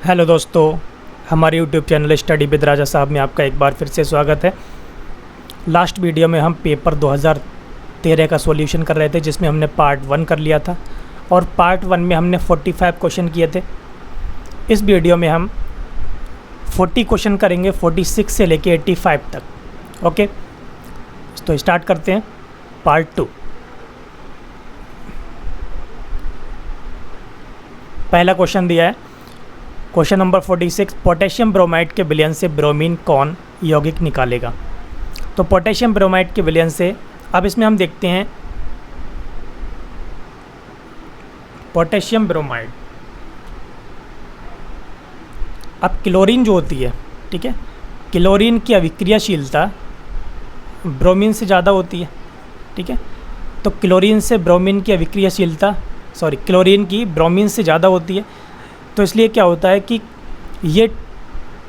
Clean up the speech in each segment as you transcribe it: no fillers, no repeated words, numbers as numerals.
Hello दोस्तों, हमारे YouTube channel study with राजा साहब में आपका एक बार फिर से स्वागत है। लास्ट वीडियो में हम पेपर 2013 का सॉल्यूशन कर रहे थे, जिसमें हमने पार्ट 1 कर लिया था और पार्ट 1 में हमने 45 क्वेश्चन किए थे। इस वीडियो में हम 40 क्वेश्चन करेंगे, 46 से लेके 85 तक। ओके, तो स्टार्ट करते हैं पार्ट 2। पहला क्वेश्चन दिया है, क्वेश्चन नंबर 46, पोटेशियम ब्रोमाइड के विलयन से ब्रोमीन कौन यौगिक निकालेगा। तो पोटेशियम ब्रोमाइड के विलयन से, अब इसमें हम देखते हैं पोटेशियम ब्रोमाइड। अब क्लोरीन जो होती है, ठीक है, क्लोरीन की अभिक्रियाशीलता ब्रोमीन से ज़्यादा होती है, ठीक है। तो क्लोरीन से ब्रोमीन की अभिक्रियाशीलता, क्लोरीन की ब्रोमीन से ज़्यादा होती है। तो इसलिए क्या होता है कि ये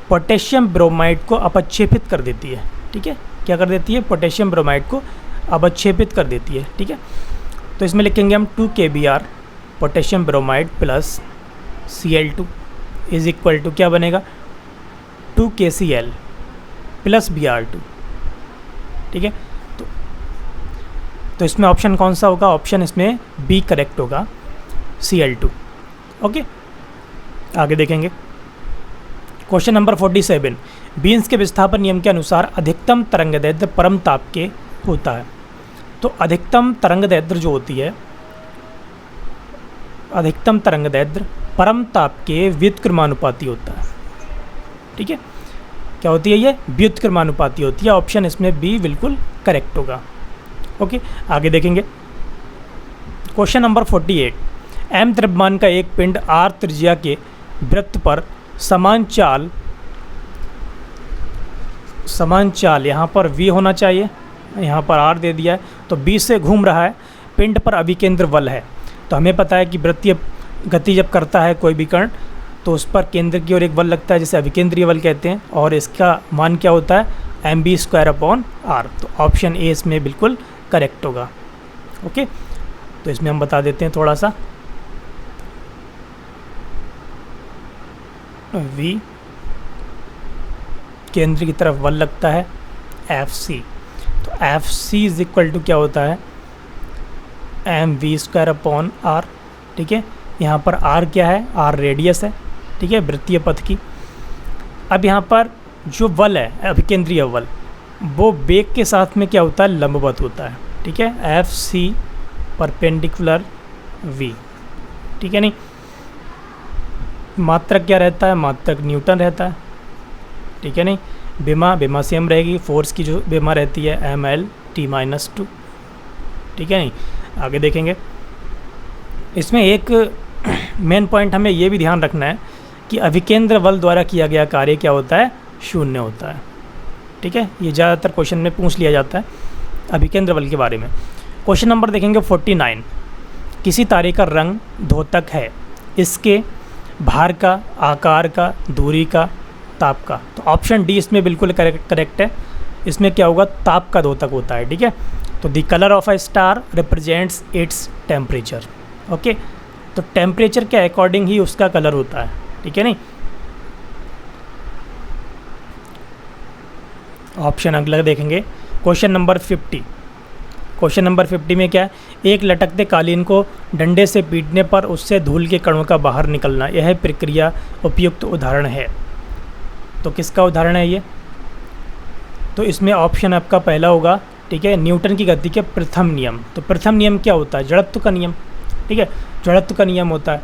पोटेशियम ब्रोमाइड को अपक्षेपित कर देती है, ठीक है। क्या कर देती है? पोटेशियम ब्रोमाइड को अपक्षेपित कर देती है, ठीक है। तो इसमें लिखेंगे हम 2 kBr potassium bromide plus Cl2 is equal to क्या बनेगा? 2 KCl प्लस Br2, ठीक है। तो इसमें ऑप्शन कौन सा होगा? ऑप्शन इसमें बी करेक्ट होगा, Cl2। ओके, आगे देखेंगे क्वेश्चन नंबर 47, बीन्स के विस्थापन नियम के अनुसार अधिकतम तरंगदैर्ध्य परम ताप के होता है। तो अधिकतम तरंगदैर्ध्य जो होती है, अधिकतम तरंगदैर्ध्य परम ताप के व्युत्क्रमानुपाती होता है, ठीक है। क्या होती है ये? व्युत्क्रमानुपाती होती है। ऑप्शन इसमें बी बिल्कुल करेक्ट होगा। ओके, आगे देखेंगे क्वेश्चन नंबर 48, एम द्रव्यमान का एक पिंड आर त्रिज्या के वृत्त पर समान चाल यहाँ पर v होना चाहिए, यहाँ पर r दे दिया है, तो b से घूम रहा है, पिंड पर अभिकेंद्र बल है। तो हमें पता है कि वृत्तीय गति जब करता है कोई भी कण, तो उस पर केंद्र की ओर एक बल लगता है, जिसे अभिकेंद्रीय बल कहते हैं, और इसका मान क्या होता है? mv²/r। तो ऑप्शन ए इसमें बिल्कुल करेक्ट होगा। ओके, तो इसमें हम बता देते हैं थोड़ा सा, v केंद्र की तरफ बल लगता है Fc। तो Fc इज इक्वल टू क्या होता है? mv²/r, ठीक है। यहाँ पर r क्या है? r रेडियस है, ठीक है, वृत्तीय पथ की। अब यहाँ पर जो बल है, अभिकेंद्रीय बल, वो वेग के साथ में क्या होता है? लंबवत होता है, ठीक है। Fc परपेंडिकुलर v, ठीक है। नहीं, मात्रक क्या रहता है? मात्रक न्यूटन रहता है, ठीक है। नहीं, बेमा सेम रहेगी, फोर्स की जो बेमा रहती है mL/t-2, ठीक है। नहीं, आगे देखेंगे इसमें एक मेन पॉइंट हमें ये भी ध्यान रखना है कि अभिकेंद्र बल द्वारा किया गया कार्य क्या होता है? शून्य होता है, ठीक है। ये ज़्यादातर क्वेश्चन में पूछ लिया जाता है अभिकेंद्र बल के बारे में। क्वेश्चन नंबर देखेंगे 49, किसी तारे का रंग धोतक है, इसके भार का, आकार का, दूरी का, ताप का। तो ऑप्शन डी इसमें बिल्कुल करेक्ट है। इसमें क्या होगा? ताप का द्योतक होता है, ठीक है। तो the colour of a star represents its temperature. Okay, तो टेम्परेचर के अकॉर्डिंग ही उसका कलर होता है, ठीक है। नहीं, ऑप्शन अगला देखेंगे क्वेश्चन नंबर 50। क्वेश्चन नंबर 50 में क्या है? एक लटकते कालीन को डंडे से पीटने पर उससे धूल के कणों का बाहर निकलना, यह प्रक्रिया उपयुक्त उदाहरण है। तो किसका उदाहरण है ये? तो इसमें ऑप्शन आपका पहला होगा, ठीक है, न्यूटन की गति के प्रथम नियम। तो प्रथम नियम क्या होता है? जड़त्व का नियम, ठीक है। जड़त्व का नियम होता है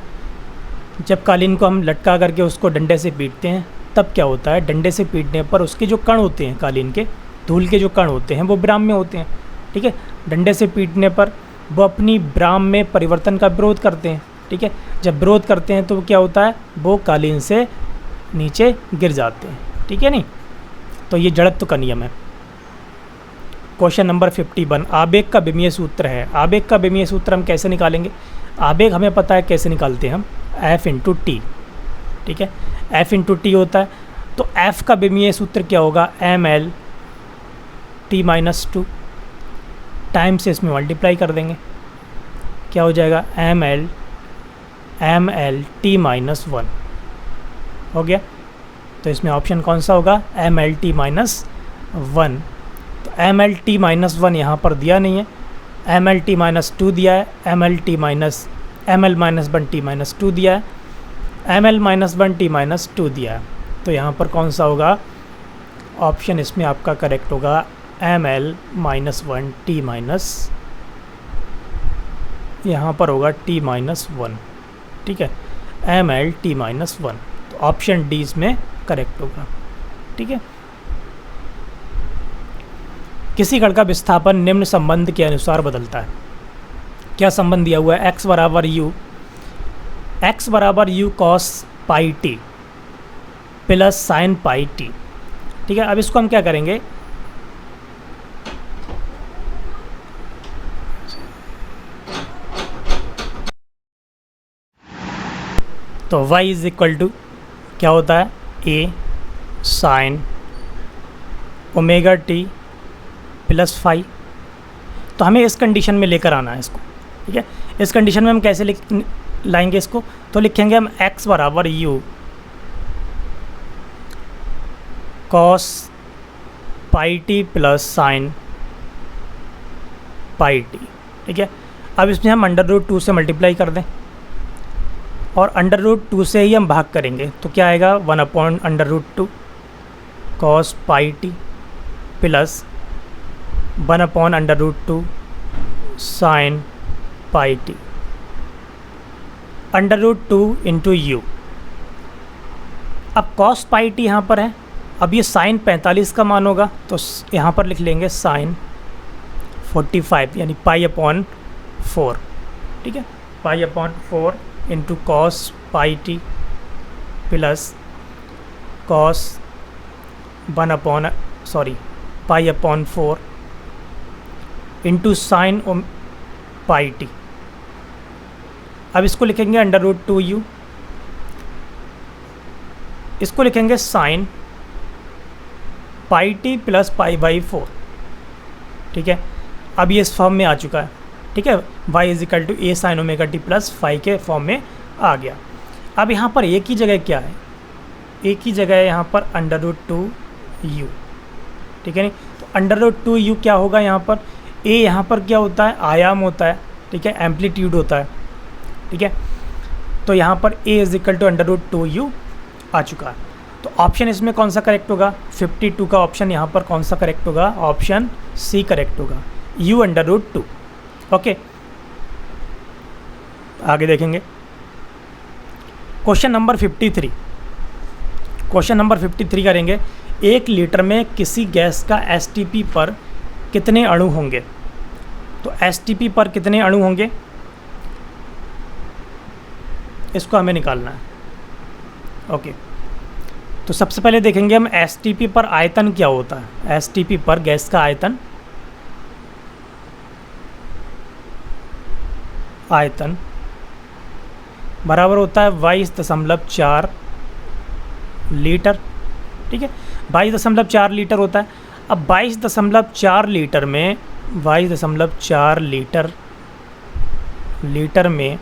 जब कालीन को हम लटका करके उसको डंडे से पीटते हैं, तब क्या होता है? डंडे से पीटने पर उसके जो कण होते हैं, कालीन के धूल के जो कण होते हैं, वो विराम में होते हैं, ठीक है। डंडे से पीटने पर वो अपनी विराम में परिवर्तन का विरोध करते हैं, ठीक है। जब विरोध करते हैं तो क्या होता है? वो कालीन से नीचे गिर जाते हैं, ठीक है। नहीं, तो ये जड़त्व का नियम है। क्वेश्चन नंबर 51, आवेग का विमीय सूत्र है। आवेग का विमीय सूत्र हम कैसे निकालेंगे? आवेग हमें पता है कैसे निकालते हैं हम, F/T, ठीक है। F/T होता है, तो F का विमीय सूत्र क्या होगा? mL/t-2। टाइम से इसमें मल्टीप्लाई कर देंगे, क्या हो जाएगा? mL/t-1, हो गया। तो इसमें ऑप्शन कौन सा होगा, MLT माइनस 1। तो MLT माइनस 1 यहाँ पर दिया नहीं है, MLT माइनस 2 दिया है, ML माइनस 1T माइनस 2 दिया है, ML माइनस 1T माइनस 2 दिया है। तो यहाँ पर कौन सा होगा, ऑप्शन इसमें आपका करेक्ट होगा ML माइनस 1T माइनस, यहाँ पर होगा T माइनस 1, ठीक है, MLT माइनस 1। तो ऑप्शन डी इसमें करेक्ट होगा, ठीक है। किसी गण का विस्थापन निम्न संबंध के अनुसार बदलता है। क्या संबंध दिया हुआ है, x बराबर u cos pi t plus sine pi t, ठीक है। अब इसको हम क्या करेंगे, तो y इज इक्वल टू क्या होता है, a sine omega t plus phi. तो हमें इस कंडीशन में लेकर आना है इसको, ठीक है। इस कंडीशन में हम कैसे लाएंगे इसको, तो लिखेंगे हम x बराबर u cos pi t plus sine pi t, ठीक है। अब इसमें हम √2 से मल्टीप्लाई कर दें और √2 से ही हम भाग करेंगे, तो क्या आएगा 1/√2 cos pi t plus 1/√2 sign pi T, √2 into you. अब कॉस पाई टी यहाँ पर है, अब ये साइन 45 का मान होगा, तो यहाँ पर लिख लेंगे साइन 45 यानी π/4, ठीक है, π/4 into cos pi t plus cos π/4 into sine pi t. अब इसको लिखेंगे √2u, इसको लिखेंगे साइन पाई टी प्लस π/4, ठीक है। अब ये इस फॉर्म में आ चुका है, ठीक है, y is equal to a sine omega t plus phi के फॉर्म में आ गया। अब यहाँ पर a की जगह क्या है, a की जगह है यहाँ पर √2u, ठीक है। नहीं तो √2u क्या होगा, यहाँ पर a यहाँ पर क्या होता है, आयाम होता है, ठीक है, एम्पलीट्यूड होता है, ठीक है। तो यहाँ पर a is equal to √2u आ चुका है। तो ऑप्शन इसमें कौन सा करेक्ट होगा, 52 का ऑप्शन यहाँ पर कौन सा करेक्ट होगा, ऑप्शन सी करेक्ट होगा, u√2। ओके, आगे देखेंगे क्वेश्चन नंबर 53। क्वेश्चन नंबर 53 करेंगे, 1 लीटर में किसी गैस का एसटीपी पर कितने अणु होंगे। तो एसटीपी पर कितने अणु होंगे, इसको हमें निकालना है। ओके, तो सबसे पहले देखेंगे हम एसटीपी पर आयतन क्या होता है। एसटीपी पर गैस का आयतन बराबर होता है 22.4 लीटर, ठीक है, 22.4 लीटर होता है। अब 22.4 लीटर में 22.4 लीटर में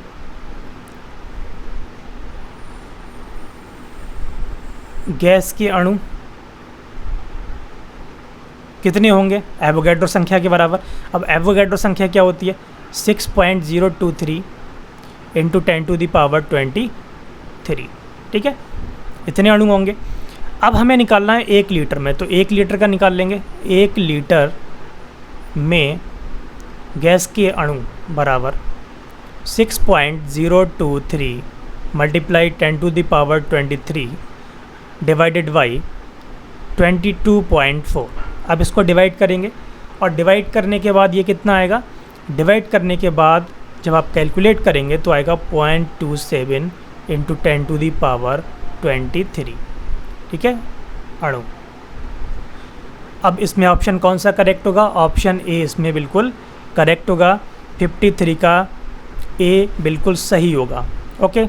गैस के अणु कितने होंगे, एवोगैड्रो संख्या के बराबर। अब एवोगैड्रो संख्या क्या होती है, 6.023 इंटू 10⁻23, ठीक है, इतने अणु होंगे। अब हमें निकालना है 1 लीटर में, तो 1 लीटर का निकाल लेंगे। 1 लीटर में गैस के अणु बराबर 6.023 मल्टीप्लाई 10⁻23 डिवाइडेड बाई 22.4। अब इसको डिवाइड करेंगे और डिवाइड करने के बाद ये कितना आएगा, डिवाइड करने के बाद जब आप कैलकुलेट करेंगे तो आएगा 0.27 इंटू 10⁻23, ठीक है, अणु। अब इसमें ऑप्शन कौन सा करेक्ट होगा, ऑप्शन ए इसमें बिल्कुल करेक्ट होगा। 53 का ए बिल्कुल सही होगा। ओके,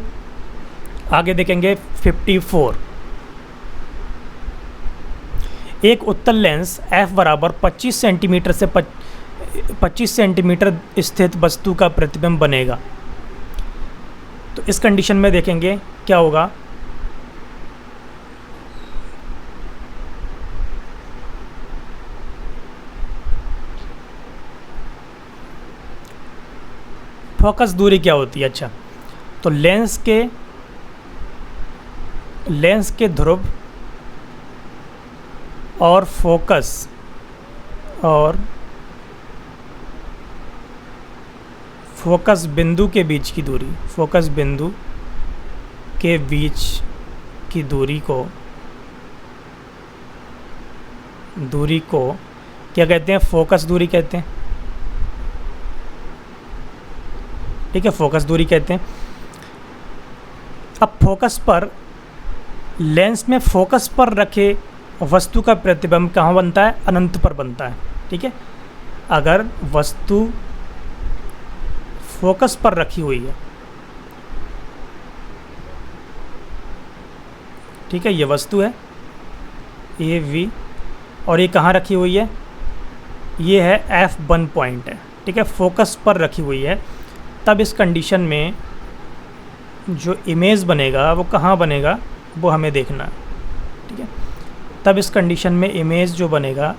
आगे देखेंगे 54। एक उत्तल लेंस f बराबर 25 सेंटीमीटर से 25 सेंटीमीटर स्थित वस्तु का प्रतिबिंब बनेगा। तो इस कंडीशन में देखेंगे क्या होगा, फोकस दूरी क्या होती है? अच्छा, तो लेंस के ध्रुव और फोकस बिंदु के बीच की दूरी, फोकस बिंदु के बीच की दूरी को क्या कहते हैं? फोकस दूरी कहते हैं। ठीक है, फोकस दूरी कहते हैं। अब फोकस पर, लेंस में फोकस पर रखे वस्तु का प्रतिबिंब कहाँ बनता है? अनंत पर बनता है। ठीक है, अगर वस्तु फोकस पर रखी हुई है, ठीक है, ये वस्तु है ए वी, और ये कहाँ रखी हुई है? ये है F1 पॉइंट है। ठीक है, फोकस पर रखी हुई है। तब इस कंडीशन में जो इमेज बनेगा वो कहाँ बनेगा, वो हमें देखना है। ठीक है, तब इस कंडीशन में इमेज जो बनेगा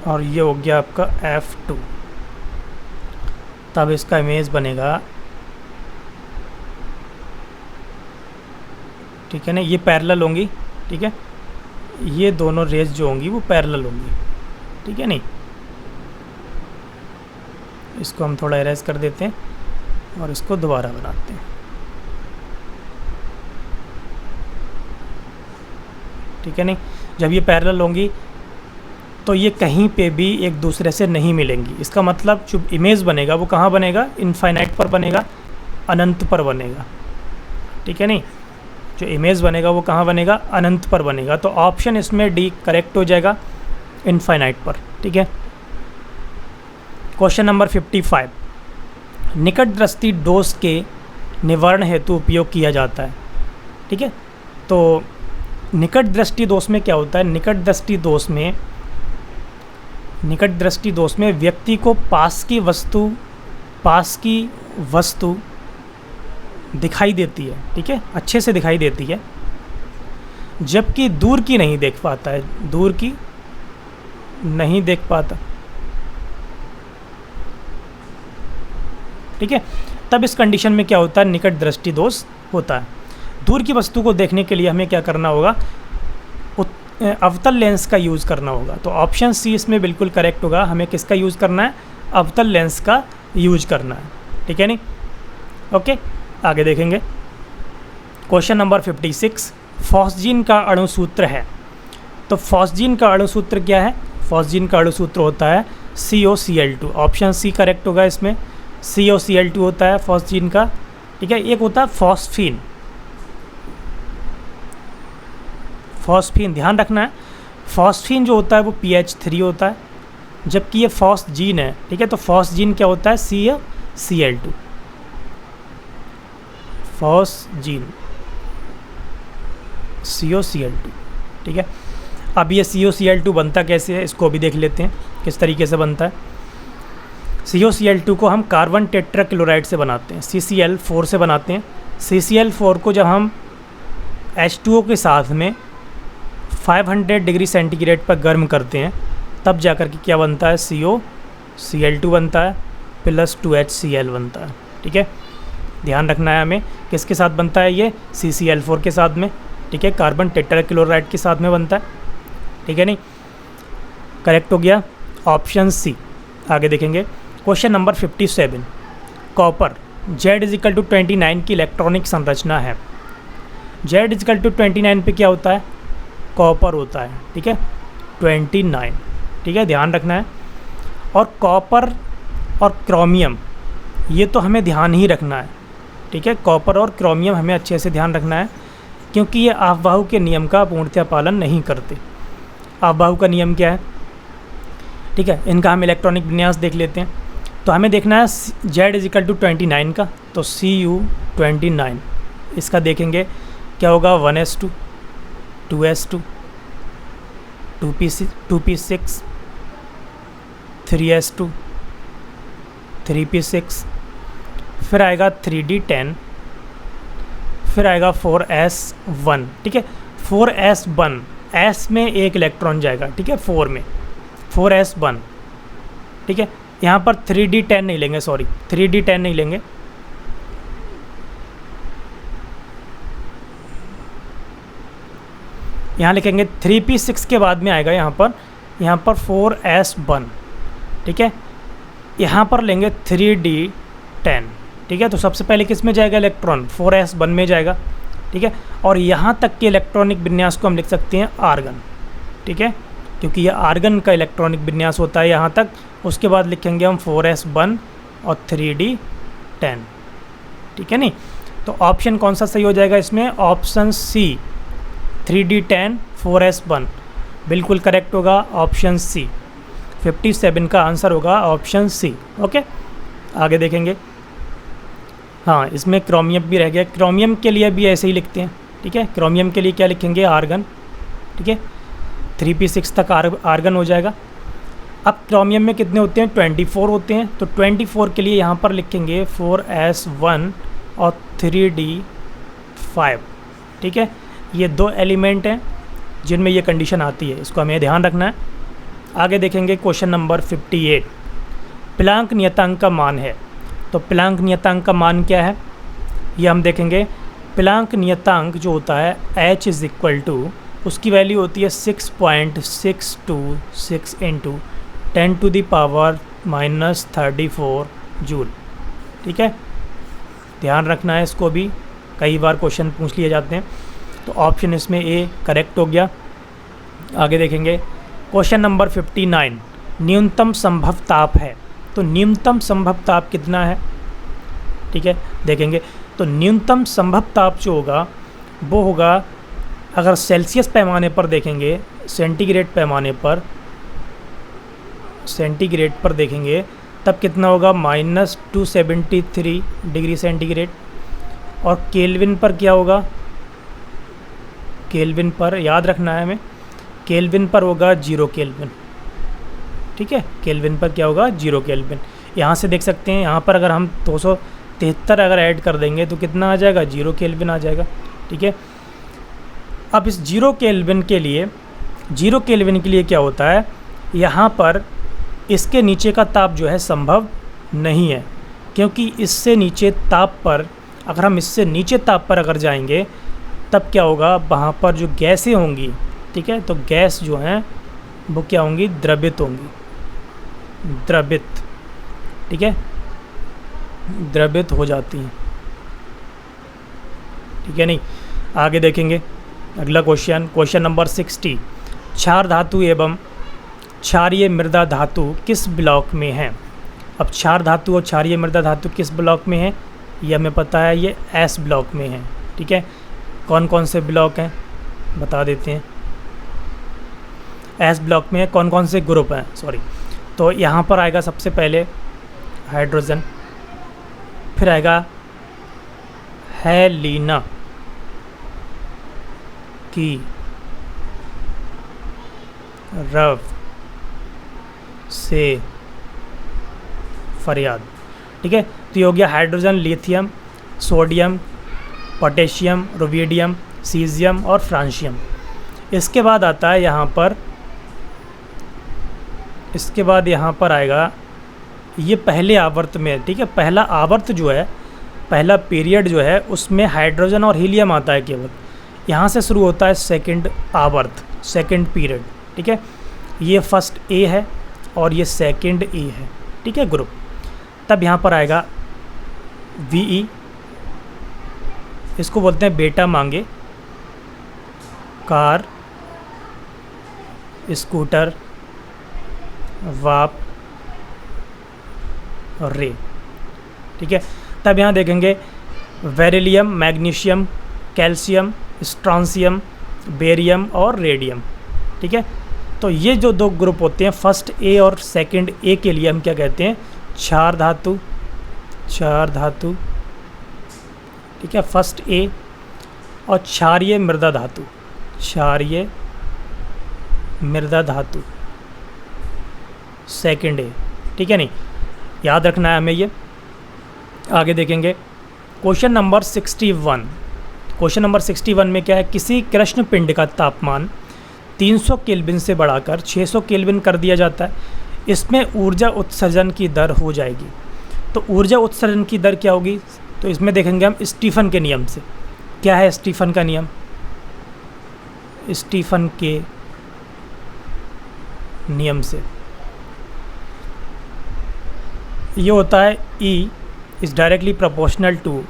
और ये हो गया आपका F2, तब इसका इमेज बनेगा। ठीक है ना, ये पैरेलल होंगी। ठीक है, ये दोनों रेज जो होंगी वो पैरेलल होंगी। ठीक है नहीं, इसको हम थोड़ा इरेज कर देते हैं और इसको दोबारा बनाते हैं। ठीक है नहीं, जब ये पैरेलल होंगी तो ये कहीं पे भी एक दूसरे से नहीं मिलेंगी। इसका मतलब जो इमेज बनेगा वो कहाँ बनेगा? इनफाइनाइट पर बनेगा, अनंत पर बनेगा। ठीक है नहीं, जो इमेज बनेगा वो कहाँ बनेगा? अनंत पर बनेगा। तो ऑप्शन इसमें डी करेक्ट हो जाएगा, इनफाइनाइट पर। ठीक है, क्वेश्चन नंबर 55, निकट दृष्टि दोष के निवारण हेतु उपयोग किया जाता है। ठीक है, तो निकट दृष्टि दोष में क्या होता है? निकट दृष्टि दोष में व्यक्ति को पास की वस्तु दिखाई देती है। ठीक है, अच्छे से दिखाई देती है, जबकि दूर की नहीं देख पाता है, दूर की नहीं देख पाता। ठीक है, तब इस कंडीशन में क्या होता है? निकट दृष्टि दोष होता है। दूर की वस्तु को देखने के लिए हमें क्या करना होगा? अवतल लेंस का यूज़ करना होगा। तो ऑप्शन सी इसमें बिल्कुल करेक्ट होगा। हमें किसका यूज़ करना है? अवतल लेंस का यूज करना है। ठीक है नहीं, ओके, आगे देखेंगे। क्वेश्चन नंबर 56, फॉस्जीन का अणुसूत्र है। तो फॉस्जीन का अणुसूत्र क्या है? फॉस्जीन का अणुसूत्र होता है COCl2। ऑप्शन सी करेक्ट होगा इसमें, COCl2 होता है फॉस्जीन का। ठीक है, एक होता है फॉस्फीन, ध्यान रखना है। फॉस्फीन जो होता है वो PH3 होता है, जबकि ये फॉस्जीन है। ठीक है, तो फॉस्जीन क्या होता है? COCl2, phosgene COCl2। ठीक है, अब ये COCl2 बनता कैसे है इसको भी देख लेते हैं, किस तरीके से बनता है। COCl2 को हम कार्बन टेट्राक्लोराइड से बनाते हैं, CCl4 से बनाते हैं। CCl4 को जब हम H2O के साथ में 500 डिग्री सेंटीग्रेड पर गर्म करते हैं, तब जाकर के क्या बनता है? COCl2 बनता है प्लस 2HCl बनता है। ठीक है, ध्यान रखना है हमें किसके साथ बनता है? ये CCl4 के साथ में। ठीक है, कार्बन टेट्राक्लोराइड के साथ में बनता है। ठीक है नहीं, करेक्ट हो गया ऑप्शन सी। आगे देखेंगे क्वेश्चन नंबर 57, कॉपर Z=29 की इलेक्ट्रॉनिक संरचना है। Z=29 पे क्या होता है? कॉपर होता है। ठीक है, 29। ठीक है, ध्यान रखना है। और कॉपर और क्रोमियम, ये तो हमें ध्यान ही रखना है। ठीक है, कॉपर और क्रोमियम हमें अच्छे से ध्यान रखना है, क्योंकि ये आपबाहु के नियम का पूर्णतः पालन नहीं करते। आपबाहु का नियम क्या है? ठीक है, इनका हम इलेक्ट्रॉनिक विन्यास देख लेते हैं। तो हमें देखना है Z=29 का, तो Cu29। इसका देखेंगे क्या होगा? 1s2, 2s2, 2p6, 3s2, 3p6, फिर आएगा 3d10, फिर आएगा 4s1, ठीक है। 4s1, s में एक इलेक्ट्रॉन जाएगा, ठीक है, 4 में 4s1, ठीक है। यहाँ पर 3d10 नहीं लेंगे, सॉरी 3d10 नहीं लेंगे, यहाँ लिखेंगे 3p6 के बाद में आएगा यहाँ पर 4s1, ठीक है। यहाँ पर लेंगे 3d10, ठीक है। तो सबसे पहले किस में जाएगा इलेक्ट्रॉन, 4s1 में जाएगा, ठीक है। और यहाँ तक के इलेक्ट्रॉनिक विन्यास को हम लिख सकते हैं आर्गन, ठीक है, क्योंकि यह आर्गन का इलेक्ट्रॉनिक विन्यास होता है यहाँ तक। उसके बाद लिखेंगे हम 4s1 और 3d10, ठीक है नहीं। तो ऑप्शन कौन सा सही हो जाएगा इसमें, ऑप्शन सी 3d10 4s1 बिल्कुल करेक्ट होगा, ऑप्शन सी। 57 का आंसर होगा ऑप्शन सी। ओके, आगे देखेंगे। हाँ, इसमें क्रोमियम भी रह गया। क्रोमियम के लिए भी ऐसे ही लिखते हैं, ठीक है। क्रोमियम के लिए क्या लिखेंगे, आर्गन, ठीक है। 3p6 तक आर्गन हो जाएगा। अब क्रोमियम में कितने होते हैं, 24 होते हैं। तो 24 के लिए यहाँ पर लिखेंगे 4s1 और 3d5, ठीक है। ये दो एलिमेंट हैं जिनमें ये कंडीशन आती है, इसको हमें ध्यान रखना है। आगे देखेंगे क्वेश्चन नंबर 58, प्लांक नियतांक का मान है। तो प्लांक नियतांक का मान क्या है, ये हम देखेंगे। प्लांक नियतांक जो होता है h इज़ इक्वल टू, उसकी वैल्यू होती है 6.626 इंटू 10⁻⁻34 जूल, ठीक है। ध्यान रखना है इसको, भी कई बार क्वेश्चन पूछ लिए जाते हैं। तो ऑप्शन इसमें ए करेक्ट हो गया। आगे देखेंगे क्वेश्चन नंबर 59, न्यूनतम संभव ताप है। तो न्यूनतम संभव ताप कितना है, ठीक है, देखेंगे। तो न्यूनतम संभव ताप जो होगा वो होगा, अगर सेल्सियस पैमाने पर देखेंगे, सेंटीग्रेड पैमाने पर, सेंटीग्रेड पर देखेंगे तब कितना होगा, -273 डिग्री सेंटीग्रेड। और केल्विन पर क्या होगा, केल्विन पर याद रखना है हमें, केल्विन पर होगा 0 केल्विन, ठीक है। केल्विन पर क्या होगा, 0 केल्विन। यहाँ से देख सकते हैं, यहाँ पर अगर हम 273 अगर ऐड कर देंगे तो कितना आ जाएगा, 0 केल्विन आ जाएगा, ठीक है। अब इस 0 केल्विन के लिए, 0 केल्विन के लिए क्या होता है, यहाँ पर इसके नीचे का ताप जो है संभव नहीं है, क्योंकि इससे नीचे ताप पर, अगर हम इससे नीचे ताप पर अगर जाएंगे तब क्या होगा, वहाँ पर जो गैसें होंगी, ठीक है, तो गैस जो हैं वो क्या होंगी, द्रवित होंगी, द्रवित, ठीक है, द्रवित हो जाती हैं, ठीक है नहीं। आगे देखेंगे अगला क्वेश्चन, क्वेश्चन नंबर 60, क्षार धातु एवं क्षारीय मृदा धातु किस ब्लॉक में है। अब क्षार धातु और क्षारीय मृदा धातु किस ब्लॉक में है, ये हमें पता है, ये एस ब्लॉक में है, ठीक है। कौन कौन से ब्लॉक हैं बता देते हैं। एस ब्लॉक में कौन कौन से ग्रुप हैं, सॉरी। तो यहाँ पर आएगा सबसे पहले हाइड्रोजन, फिर आएगा हेलिना की, रव से फरियाद, ठीक है। तो ये हो गया hydrogen, lithium, sodium, potassium, rubidium, caesium और फ्रांशियम। इसके बाद आता है यहाँ पर, इसके बाद यहाँ पर आएगा ये पहले आवर्त में, ठीक है। पहला आवर्त जो है, पहला पीरियड जो है, उसमें हाइड्रोजन और हीलियम आता है केवल। यहाँ से शुरू होता है सेकंड आवर्त, सेकंड पीरियड, ठीक है। ये फर्स्ट ए है और ये सेकंड ए है, ठीक है, ग्रुप। तब यहाँ पर आएगा वी, इसको बोलते हैं बेटा मांगे, कार, स्कूटर, वाप और रे, ठीक है। तब यहाँ देखेंगे beryllium, magnesium, calcium, strontium, barium और रेडियम, ठीक है। तो ये जो दो ग्रुप होते हैं, फर्स्ट ए और सेकंड ए के लिए हम क्या कहते हैं, क्षार धातु, क्षार धातु, ठीक है, फर्स्ट ए। और क्षारीय मृदा धातु, क्षारीय मृदा धातु सेकंड ए, ठीक है नहीं, याद रखना है हमें ये। आगे देखेंगे क्वेश्चन नंबर 61। क्वेश्चन नंबर 61 में क्या है, किसी कृष्ण पिंड का तापमान 300 केल्विन से बढ़ाकर 600 केल्विन कर दिया जाता है, इसमें ऊर्जा उत्सर्जन की दर हो जाएगी। तो ऊर्जा उत्सर्जन की दर क्या होगी, तो इसमें देखेंगे हम स्टीफन के नियम से। क्या है स्टीफन का नियम, स्टीफन के नियम से ये होता है E is directly proportional to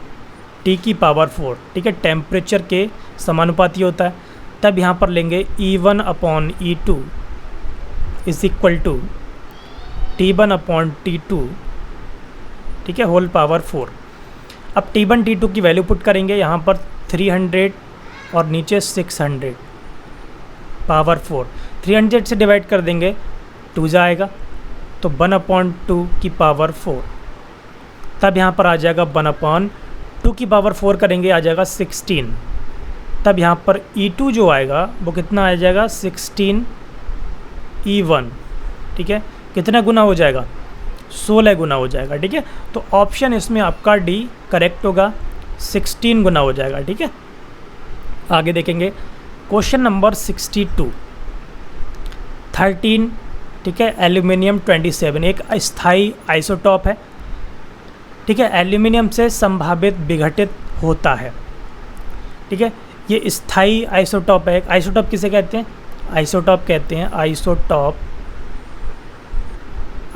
T की पावर 4, ठीक है, टेम्परेचर के समानुपाती होता है। तब यहाँ पर लेंगे E1 upon E2 is equal to T1 upon T2, ठीक है, होल पावर 4। अब T1 T2 की वैल्यू पुट करेंगे यहाँ पर 300 और नीचे 600 पावर 4, 300 से डिवाइड कर देंगे 2 जाएगा तो 1 अपॉन 2 की पावर 4। तब यहाँ पर आ जाएगा 1 अपॉन 2 की पावर 4 करेंगे आ जाएगा 16। तब यहाँ पर E2 जो आएगा वो कितना आ जाएगा 16 E1, ठीक है, कितना गुना हो जाएगा 16 गुना हो जाएगा, ठीक है। तो ऑप्शन इसमें आपका डी करेक्ट होगा, 16 गुना हो जाएगा, ठीक है। आगे देखेंगे क्वेश्चन नंबर 62, 13, ठीक है, एल्यूमिनियम 27 एक अस्थाई आइसोटॉप है, ठीक है, एल्यूमिनियम से संभावित विघटित होता है, ठीक है। ये स्थाई आइसोटॉप है। आइसोटॉप किसे कहते हैं, आइसोटॉप कहते हैं आइसोटॉप,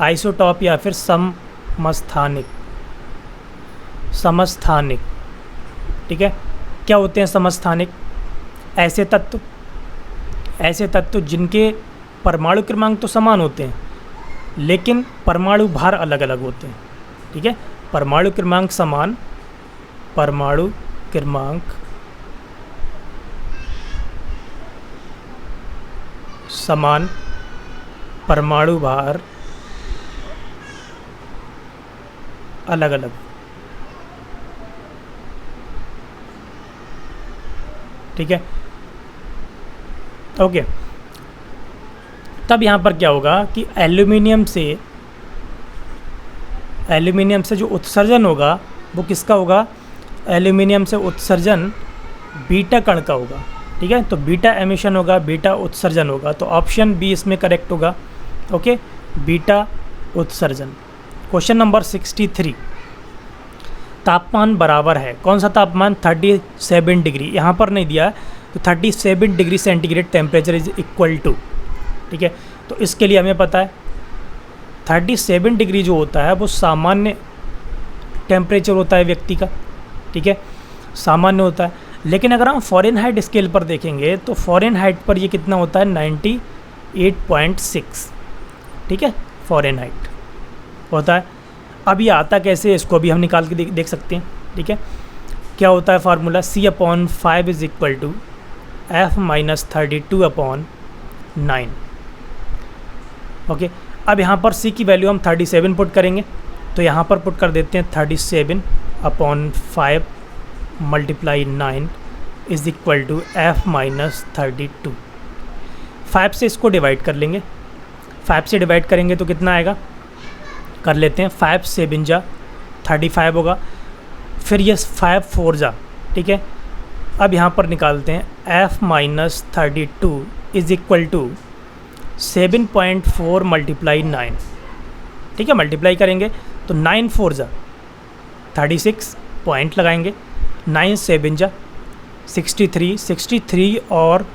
आइसोटॉप या फिर समस्थानिक, समस्थानिक, ठीक है। क्या होते हैं समस्थानिक, ऐसे तत्व, ऐसे तत्व जिनके परमाणु क्रमांक तो समान होते हैं लेकिन परमाणु भार अलग अलग होते हैं, ठीक है। परमाणु क्रमांक समान, परमाणु क्रमांक समान, परमाणु भार अलग अलग, ठीक है, ओके। तब यहाँ पर क्या होगा कि एल्यूमिनियम से जो उत्सर्जन होगा वो किसका होगा, एल्यूमिनियम से उत्सर्जन बीटा कण का होगा, ठीक है। तो बीटा एमिशन होगा, बीटा उत्सर्जन होगा, तो ऑप्शन बी इसमें करेक्ट होगा, ओके, बीटा उत्सर्जन। क्वेश्चन नंबर 63, तापमान बराबर है, कौन सा तापमान, 37 डिग्री, यहाँ पर नहीं दिया है, तो 37 degree centigrade temperature is equal to, ठीक है। तो इसके लिए हमें पता है 37 डिग्री जो होता है वो सामान्य टेम्परेचर होता है व्यक्ति का, ठीक है, सामान्य होता है। लेकिन अगर हम फ़ारेनहाइट स्केल पर देखेंगे तो फ़ारेनहाइट पर ये कितना होता है 98.6, ठीक है, फ़ारेनहाइट होता है। अब ये आता कैसे, इसको भी हम निकाल के देख सकते हैं, ठीक है। क्या होता है formula, C/5 is equal to F-32/9, okay. अब यहाँ पर C की वैल्यू हम 37 पुट करेंगे, तो यहाँ पर पुट कर देते हैं 37/5 multiply 9 is equal to F-32। 5 से इसको डिवाइड कर लेंगे, 5 से डिवाइड करेंगे तो कितना आएगा, कर लेते हैं 5 7 जा 35 होगा, फिर ये 5 4 जा, ठीक है। अब यहाँ पर निकालते हैं F-32 is equal to 7.4 multiply 9, ठीक है, मल्टीप्लाई करेंगे तो 9 4 जा 36 पॉइंट लगाएंगे, 9 7 जा 63, 63 और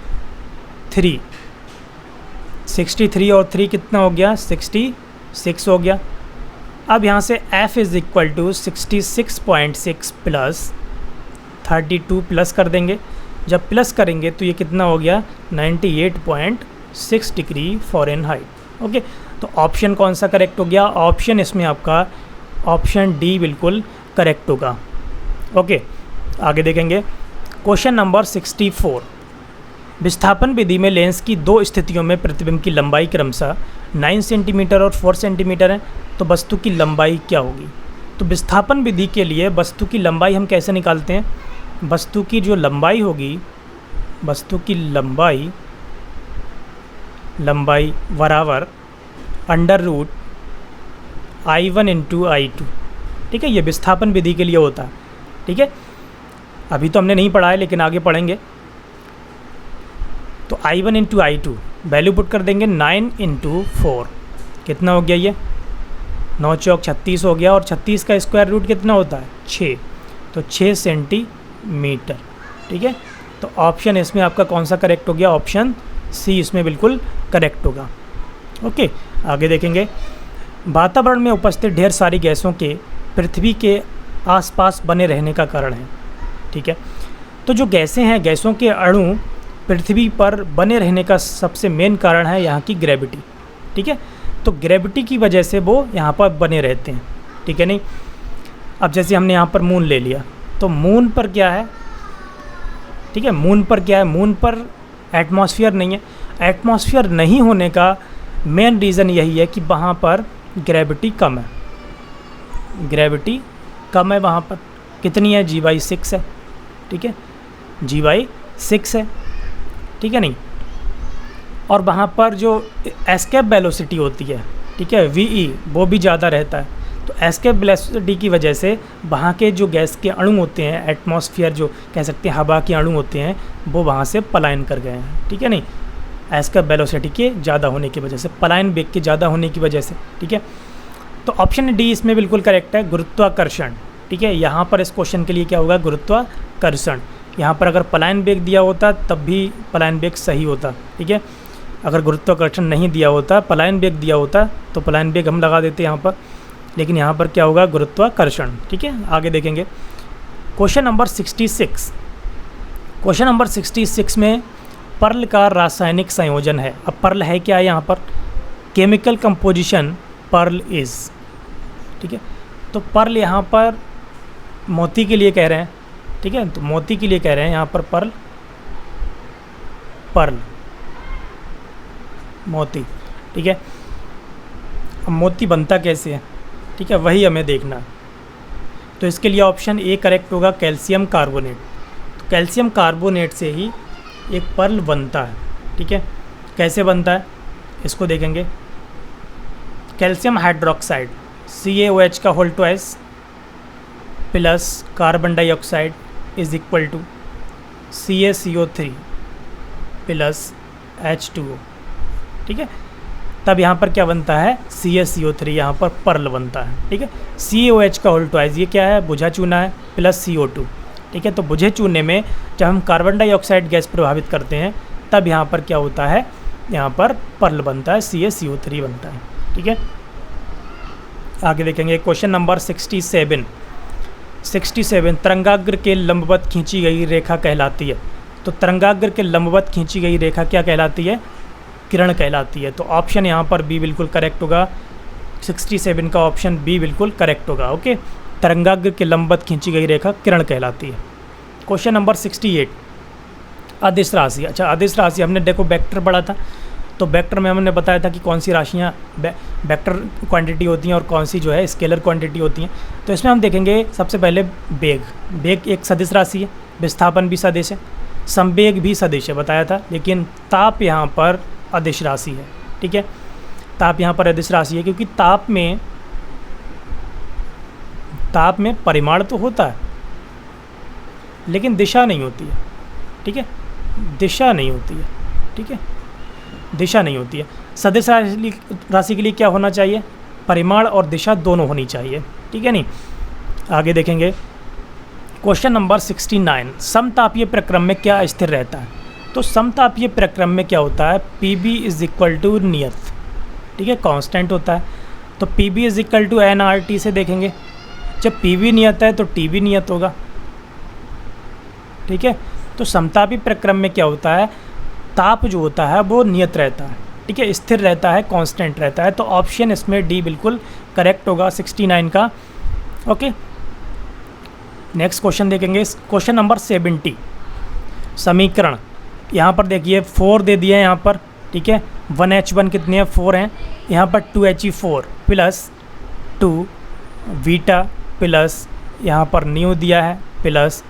3, 63 और 3 कितना हो गया 66 हो गया। अब यहाँ से F is equal to 66.6 plus 32 plus कर देंगे, जब प्लस करेंगे तो ये कितना हो गया 98.6 डिग्री फ़ारेनहाइट, ओके। तो ऑप्शन कौन सा करेक्ट हो गया, ऑप्शन इसमें आपका ऑप्शन डी बिल्कुल करेक्ट होगा, ओके। आगे देखेंगे क्वेश्चन नंबर 64, विस्थापन विधि में लेंस की दो स्थितियों में प्रतिबिंब की लंबाई क्रमशः 9 सेंटीमीटर और 4 सेंटीमीटर है, तो वस्तु की लंबाई क्या होगी। तो विस्थापन विधि के लिए वस्तु की लंबाई हम कैसे निकालते हैं, वस्तु की जो लंबाई होगी, वस्तु की लंबाई बराबर under root I1 into I2, ठीक है, ये विस्थापन विधि के लिए होता है। ठीक है, अभी तो हमने नहीं पढ़ा है लेकिन आगे पढ़ेंगे। तो I1 into I2 value put कर देंगे 9 इंटू 4, कितना हो गया ये 9 चौक 36 हो गया, और 36 का स्क्वायर रूट कितना होता है 6, तो 6 सेंटीमीटर। ठीक है, तो ऑप्शन इसमें आपका कौन सा करेक्ट हो गया, ऑप्शन सी इसमें बिल्कुल करेक्ट होगा। ओके, आगे देखेंगे। वातावरण में उपस्थित ढेर सारी गैसों के पृथ्वी के आसपास बने रहने का कारण है। ठीक है, तो जो गैसें हैं, गैसों के अणु पृथ्वी पर बने रहने का सबसे मेन कारण है यहाँ की ग्रेविटी। ठीक है, तो ग्रेविटी की वजह से वो यहाँ पर बने रहते हैं। ठीक है नहीं, अब जैसे हमने यहाँ पर मून ले लिया, तो मून पर क्या है, ठीक है, मून पर क्या है, मून पर एटमॉस्फेयर नहीं है। एटमॉस्फेयर नहीं होने का मेन रीज़न यही है कि वहाँ पर ग्रेविटी कम है, ग्रेविटी कम है वहाँ पर। कितनी है, G/6 है। ठीक है, G/6 है। ठीक है नहीं, और वहाँ पर जो एस्केप वेलोसिटी होती है, ठीक है, VE, वो भी ज़्यादा रहता है। तो एस्केप वेलोसिटी की वजह से वहाँ के जो गैस के अणु होते हैं, एटमॉस्फेयर जो कह सकते हैं हवा के अणु होते हैं, वो वहाँ से पलायन कर गए हैं। ठीक है नहीं, एस्केप वेलोसिटी के ज़्यादा होने की वजह से, पलायन वेग के ज़्यादा होने की वजह से। ठीक है, तो ऑप्शन डी इसमें बिल्कुल करेक्ट है, गुरुत्वाकर्षण। ठीक है, यहाँ पर इस क्वेश्चन के लिए क्या होगा, गुरुत्वाकर्षण। यहाँ पर अगर पलायन वेग दिया होता तब भी पलायन वेग सही होता। ठीक है, अगर गुरुत्वाकर्षण नहीं दिया होता, पलायन वेग दिया होता, तो पलायन वेग हम लगा देते यहाँ पर, लेकिन यहाँ पर क्या होगा, गुरुत्वाकर्षण। ठीक है, आगे देखेंगे। क्वेश्चन नंबर 66, क्वेश्चन नंबर 66 में पर्ल का रासायनिक संयोजन है। अब पर्ल है क्या है यहाँ पर, केमिकल कंपोजिशन पर्ल इज़। ठीक है, तो पर्ल यहाँ पर मोती के लिए कह रहे हैं। ठीक है, तो मोती के लिए कह रहे हैं यहाँ पर पर्ल, पर्ल मोती। ठीक है, अब मोती बनता कैसे है, ठीक है, वही हमें देखना है। तो इसके लिए ऑप्शन ए करेक्ट होगा, कैल्शियम कार्बोनेट। तो कैल्शियम कार्बोनेट से ही एक पर्ल बनता है। ठीक है, कैसे बनता है इसको देखेंगे। कैल्शियम हाइड्रोक्साइड CaOH का whole twice plus carbon dioxide is equal to CaCO3 plus H2O। ठीक है, तब यहाँ पर क्या बनता है, CaCO3, यहाँ पर पर्ल बनता है। ठीक है, CaOH का होल ट्वाइस ये क्या है, बुझा चूना है, प्लस CO2। ठीक है, तो बुझे चूने में जब हम कार्बन डाइऑक्साइड गैस प्रभावित करते हैं तब यहाँ पर क्या होता है, यहाँ पर पर्ल बनता है, CaCO3 बनता है। ठीक है, आगे देखेंगे। क्वेश्चन नंबर 67, 67 तरंगाग्र के लंबवत खींची गई रेखा कहलाती है। तो तरंगाग्र के लंबवत खींची गई रेखा क्या कहलाती है, किरण कहलाती है। तो ऑप्शन यहाँ पर बी बिल्कुल करेक्ट होगा, 67 का ऑप्शन बी बिल्कुल करेक्ट होगा। ओके, तरंगाग्र के लंबवत खींची गई रेखा किरण कहलाती है। क्वेश्चन नंबर 68, अदिश राशि। अच्छा, अदिश राशि हमने देखो वेक्टर पढ़ा था, तो वेक्टर में हमने बताया था कि कौन सी राशियाँ वेक्टर क्वांटिटी होती हैं और कौन सी जो है स्केलर क्वांटिटी होती हैं। तो इसमें हम देखेंगे सबसे पहले वेग। वेग एक सदिश राशि है, विस्थापन भी सदिश है, संवेग भी सदिश है बताया था, लेकिन ताप यहाँ पर अदिश राशि है। ठीक है, ताप यहाँ पर अदिश राशि है क्योंकि ताप में परिमाण तो होता है लेकिन दिशा नहीं होती है। ठीक है, दिशा नहीं होती है। ठीक है, दिशा नहीं होती है। सदिश राशि के लिए क्या होना चाहिए, परिमाण और दिशा दोनों होनी चाहिए। ठीक है नहीं, आगे देखेंगे। क्वेश्चन नंबर 69, समतापीय प्रक्रम में क्या स्थिर रहता है। तो समतापीय प्रक्रम में क्या होता है, PB इज इक्वल टू नियत। ठीक है, कांस्टेंट होता है। तो PB is equal to nRT से देखेंगे, जब PB नियत है तो TB नियत होगा। ठीक है, तो समतापी प्रक्रम में क्या होता है, ताप जो होता है वो नियत रहता है। ठीक है, स्थिर रहता है, कांस्टेंट रहता है। तो ऑप्शन इसमें डी बिल्कुल करेक्ट होगा 69 का। ओके, नेक्स्ट क्वेश्चन देखेंगे। क्वेश्चन नंबर 70, समीकरण। यहाँ पर देखिए 4 दे दिए हैं यहाँ पर। ठीक है, 1H1 कितने हैं, 4 हैं। यहाँ पर 2He4 प्लस 2 बीटा प्लस यहाँ पर न्यू दिया है प्लस,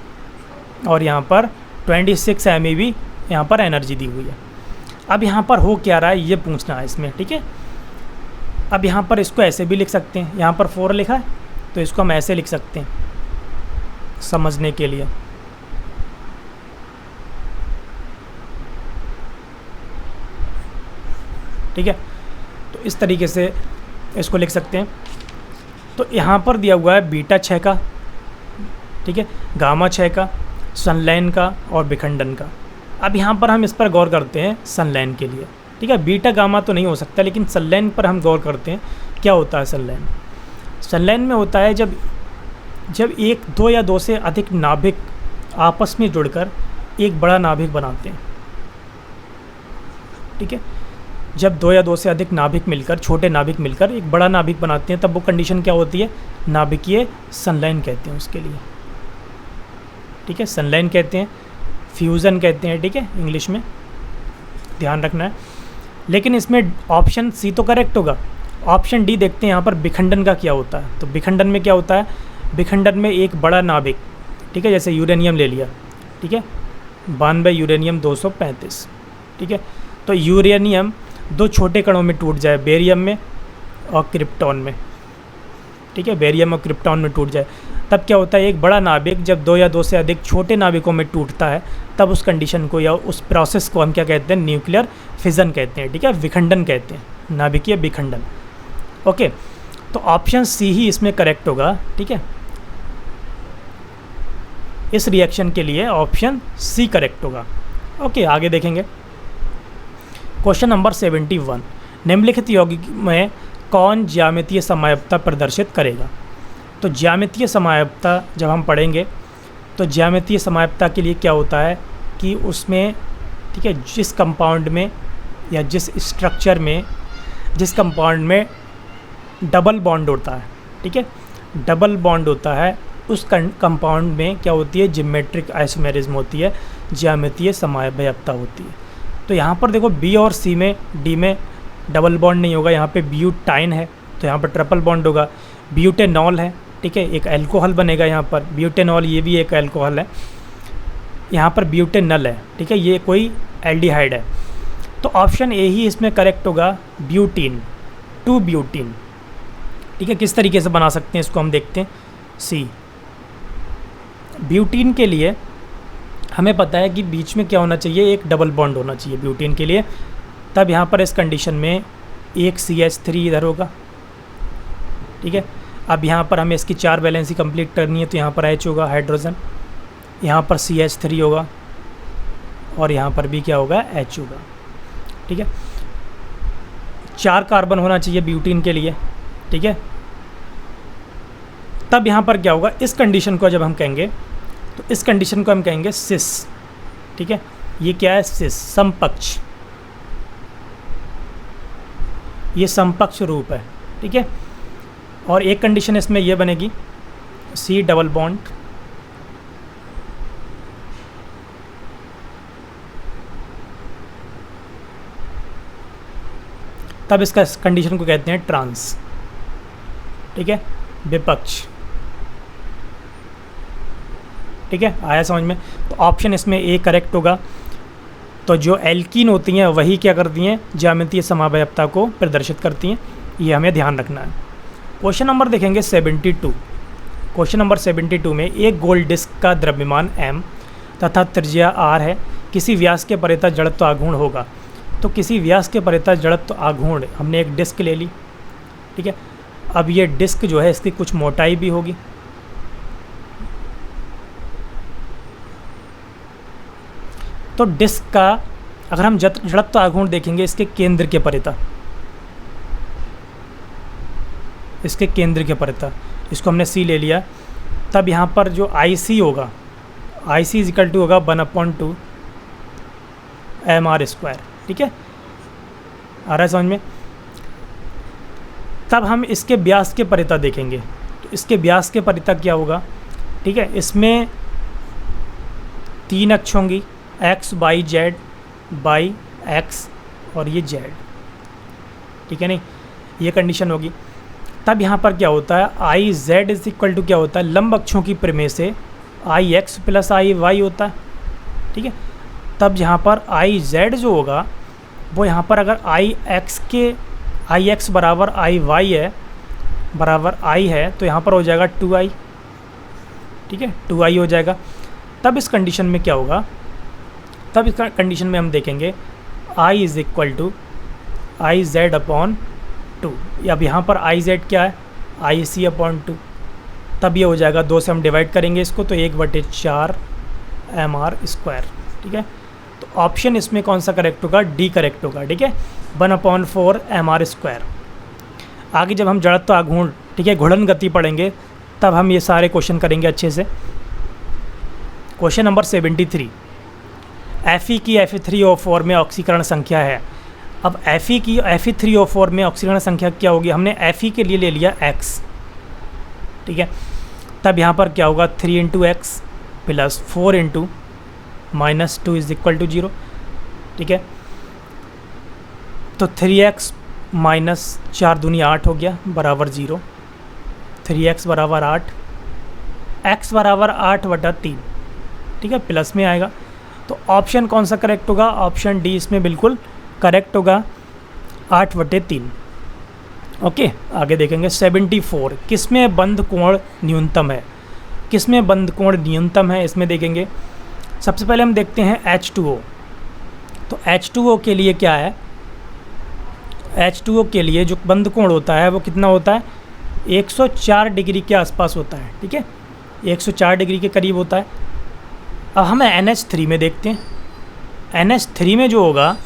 और यहाँ पर 26 MeV यहाँ पर एनर्जी दी हुई है। अब यहाँ पर हो क्या रहा है ये पूछना है इसमें। ठीक है, अब यहाँ पर इसको ऐसे भी लिख सकते हैं, यहाँ पर 4 लिखा है तो तो इसको हम ऐसे लिख सकते हैं समझने के लिए। ठीक है, तो इस तरीके से इसको लिख सकते हैं। तो यहाँ पर दिया हुआ है बीटा 6 का, ठीक है, गामा 6 का, संलयन का और विखंडन का। अब यहाँ पर हम इस पर गौर करते हैं संलयन के लिए। ठीक है, बीटा गामा तो नहीं हो सकता, लेकिन संलयन पर हम गौर करते हैं। क्या होता है संलयन? संलयन में होता है जब एक, दो या दो से अधिक नाभिक आपस में जुड़कर एक बड़ा नाभिक बनाते हैं। ठीक है, जब दो या दो से अधिक नाभिक मिलकर, छोटे नाभिक मिलकर एक बड़ा नाभिक बनाते हैं, तब वो कंडीशन क्या होती है? नाभिकीय संलयन कहते हैं उसके लिए। ठीक है, संलयन कहते हैं, फ्यूज़न कहते हैं। ठीक है, इंग्लिश में ध्यान रखना है। लेकिन इसमें ऑप्शन सी तो करेक्ट होगा। ऑप्शन डी देखते हैं यहाँ पर विखंडन का क्या होता है। तो विखंडन में क्या होता है? विखंडन में एक बड़ा नाभिक, ठीक है, जैसे यूरेनियम ले लिया, ठीक है, 92 यूरेनियम 235, ठीक है, तो यूरेनियम दो छोटे कणों में टूट जाए, बेरियम में और क्रिप्टॉन में। ठीक है, बेरियम और क्रिप्टॉन में टूट जाए, तब क्या होता है? एक बड़ा नाभिक जब दो या दो से अधिक छोटे नाभिकों में टूटता है, तब उस कंडीशन को या उस प्रोसेस को हम क्या कहते हैं? न्यूक्लियर फिजन कहते हैं। ठीक है, विखंडन कहते हैं, नाभिकीय विखंडन। ओके, तो ऑप्शन सी ही इसमें करेक्ट होगा। ठीक है, इस रिएक्शन के लिए ऑप्शन सी करेक्ट होगा। ओके, आगे देखेंगे। क्वेश्चन नंबर 71, निम्नलिखित यौगिक में कौन ज्यामितीय समयाप्तता प्रदर्शित करेगा? तो ज्यामितीय समयाप्तता जब हम पढ़ेंगे तो ज्यामितीय समयाप्तता के लिए क्या होता है कि उसमें, ठीक है, जिस कंपाउंड में या जिस स्ट्रक्चर में, जिस कंपाउंड में डबल बॉन्ड होता है, ठीक है, डबल बॉन्ड होता है, उस कंपाउंड में क्या होती है? जियोमेट्रिक आइसोमेरिज्म होती है, ज्यामितीय समयाप्तता होती है। तो यहाँ पर देखो बी और सी में, डी में डबल बॉन्ड नहीं होगा, यहाँ पे ब्यूटाइन है तो यहाँ पर ट्रिपल बॉन्ड होगा। ब्यूटेनॉल है, ठीक है, एक अल्कोहल बनेगा यहाँ पर, ब्यूटेनॉल ये भी एक अल्कोहल है। यहाँ पर ब्यूटेनल है, ठीक है, ये कोई एल्डिहाइड है। तो ऑप्शन ए ही इसमें करेक्ट होगा, ब्यूटीन, 2 ब्यूटीन। ठीक है, किस तरीके से बना सकते हैं इसको हम देखते हैं। सी, ब्यूटीन के लिए हमें पता है कि बीच में क्या होना चाहिए? एक डबल बॉन्ड होना चाहिए ब्यूटीन के लिए। तब यहाँ पर इस कंडीशन में एक CH3 इधर होगा। ठीक है, अब यहाँ पर हमें इसकी 4 वैलेंसी कंप्लीट करनी है, तो यहाँ पर H होगा हाइड्रोजन, यहाँ पर CH3 होगा और यहाँ पर भी क्या होगा? H होगा। ठीक है, 4 कार्बन होना चाहिए ब्यूटीन के लिए। ठीक है, तब यहाँ पर क्या होगा? इस कंडीशन को जब हम कहेंगे तो इस कंडीशन को हम कहेंगे सिस। ठीक है, ये क्या है? सिस, समपक्ष, ये समपक्ष रूप है। ठीक है, और एक कंडीशन इसमें ये बनेगी, C डबल बॉन्ड, तब इसका कंडीशन को कहते हैं ट्रांस। ठीक है, विपक्ष। ठीक है, आया समझ में? तो ऑप्शन इसमें ए करेक्ट होगा। तो जो एल्कीन होती हैं वही क्या करती हैं? ज्यामितीय समयाप्तता को प्रदर्शित करती हैं, ये हमें ध्यान रखना है। क्वेश्चन नंबर देखेंगे 72। क्वेश्चन नंबर 72 में एक गोल डिस्क का द्रव्यमान m तथा त्रिज्या r है, किसी व्यास के परितः जड़त्व आघूर्ण होगा। तो किसी व्यास के परितः जड़त्व आघूर्ण, हमने एक डिस्क ले ली। ठीक है, अब ये डिस्क जो है इसकी कुछ मोटाई भी होगी। तो डिस्क का अगर हम जड़त्व आघूर्ण देखेंगे इसके केंद्र के परितः, इसके केंद्र के परितः, इसको हमने C ले लिया। तब यहाँ पर जो IC होगा, IC इजिकल टू होगा 1/2 mr²। ठीक है, आ रहा है समझ में? तब हम इसके व्यास के परितः देखेंगे, तो इसके व्यास के परितः क्या होगा? ठीक है, इसमें 3 अक्ष होंगी, x, y, z, y, x और ये z। ठीक है, नहीं, ये कंडीशन होगी। तब यहाँ पर क्या होता है? I Z is equal to क्या होता है? लंब अक्षों की प्रमेय से I X plus I Y होता है। ठीक है, तब यहाँ पर आई जेड जो होगा वो यहाँ पर अगर आई एक्स बराबर आई वाई है, बराबर आई है तो यहाँ पर हो जाएगा 2i, ठीक है, 2i हो जाएगा। तब इस कंडीशन में क्या होगा, तब इस कंडीशन में हम देखेंगे i is equal to I Z upon 2। अब यहाँ पर आई जेड क्या है, आई सी अपॉन 2। तब ये हो जाएगा 2 से हम डिवाइड करेंगे इसको तो 1/4 mr², ठीक है। तो ऑप्शन इसमें कौन सा करेक्ट होगा, डी करेक्ट होगा, ठीक है, 1/4 mr²। आगे जब हम जड़त्व आघूर्ण, ठीक है, घूर्णन गति पढ़ेंगे तब हम ये सारे क्वेश्चन करेंगे अच्छे से। क्वेश्चन नंबर 73, Fe की Fe3O4 में ऑक्सीकरण संख्या है। अब Fe की Fe3O4 में ऑक्सीकरण संख्या क्या होगी, हमने Fe के लिए ले लिया x, ठीक है। तब यहाँ पर क्या होगा 3 × x plus 4 × -2 is equal to 0, ठीक है। तो 3x माइनस 4 दूनी 8 हो गया बराबर 0, 3x बराबर 8, x बराबर 8/3, ठीक है, प्लस में आएगा। तो ऑप्शन कौन सा करेक्ट होगा, ऑप्शन डी इसमें बिल्कुल करेक्ट होगा, 8/3। ओके, आगे देखेंगे 74, किसमें बंध कोण न्यूनतम है, किसमें बंध कोण न्यूनतम है, इसमें देखेंगे। सबसे पहले हम देखते हैं H2O। तो H2O के लिए क्या है, H2O के लिए जो बंध कोण होता है वो कितना होता है, 104 डिग्री के आसपास होता है, ठीक है, 104 डिग्री के करीब होता है। अब हम NH3 में देखते हैं, NH3 में जो होगा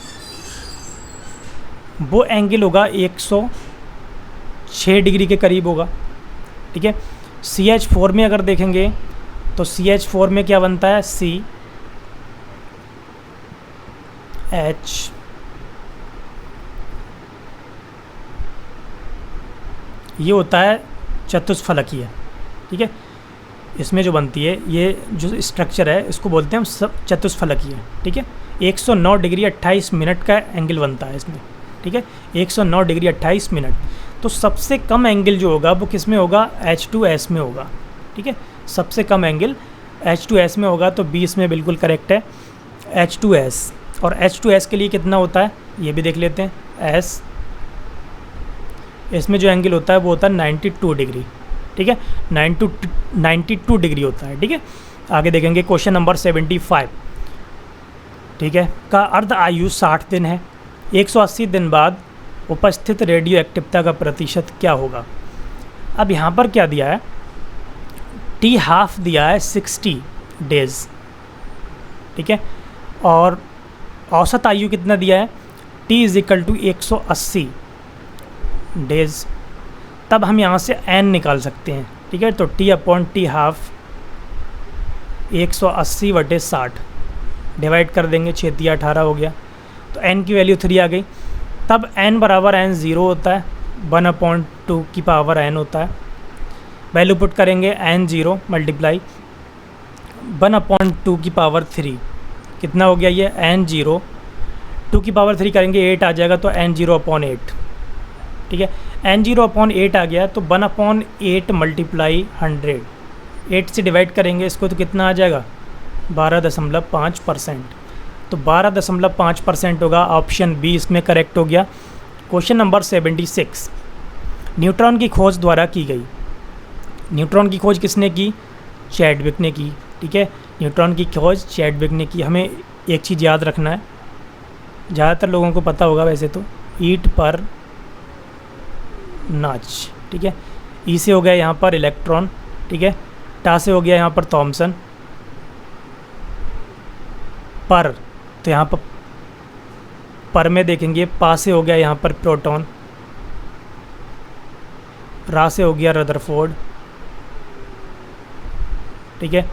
वो एंगल होगा 106 डिग्री के करीब होगा, ठीक है। CH4 में अगर देखेंगे तो CH4 में क्या बनता है, CH ये होता है चतुष्फलकीय, ठीक है। इसमें जो बनती है ये जो स्ट्रक्चर है इसको बोलते हैं हम सब चतुष्फलकीय, ठीक है। 109 डिग्री 28 मिनट का एंगल बनता है इसमें, ठीक है, 109 डिग्री 28 मिनट। तो सबसे कम एंगल जो होगा वो किस में होगा, H2S में होगा, ठीक है, सबसे कम एंगल H2S में होगा। तो 20 में बिल्कुल करेक्ट है H2S। और H2S के लिए कितना होता है ये भी देख लेते हैं, S इसमें जो एंगल होता है वो होता है 92 डिग्री, ठीक है, 92 डिग्री होता है, ठीक है। आगे देखेंगे क्वेश्चन नंबर 75, ठीक है, का अर्ध आयु 60 दिन है, 180 दिन बाद उपस्थित रेडियो एक्टिवता का प्रतिशत क्या होगा। अब यहाँ पर क्या दिया है, T हाफ दिया है 60 डेज, ठीक है, और औसत आयु कितना दिया है, T is equal to 180 days. तब हम यहाँ से n निकाल सकते हैं, ठीक है। तो T/T हाफ 180/60 डिवाइड कर देंगे, 6×18 हो गया। तो n की वैल्यू 3 आ गई। तब n बराबर n 0 होता है, 1/2 की पावर n होता है। वैल्यू पुट करेंगे n 0 मल्टीप्लाई 1/2 की पावर 3, कितना हो गया ये n 0, 2 की पावर 3 करेंगे 8 आ जाएगा, तो n 0/8, ठीक है, n 0/8 आ गया। तो 1/8 मल्टीप्लाई 100, 8 से डिवाइड करेंगे इसको तो कितना आ जाएगा 12.5%। तो 12.5% होगा, ऑप्शन बी इसमें करेक्ट हो गया। क्वेश्चन नंबर 76, न्यूट्रॉन की खोज द्वारा की गई। न्यूट्रॉन की खोज किसने की, चैडविक ने की, ठीक है, न्यूट्रॉन की खोज चैडविक ने की। हमें एक चीज़ याद रखना है, ज़्यादातर लोगों को पता होगा वैसे तो, ईंट पर नाच, ठीक है, ई से हो गया यहाँ पर इलेक्ट्रॉन, ठीक है, टा से हो गया यहाँ पर थॉमसन, पर तो यहाँ पर में देखेंगे पा से हो गया यहाँ पर प्रोटॉन, रा से हो गया रदरफोर्ड, ठीक है।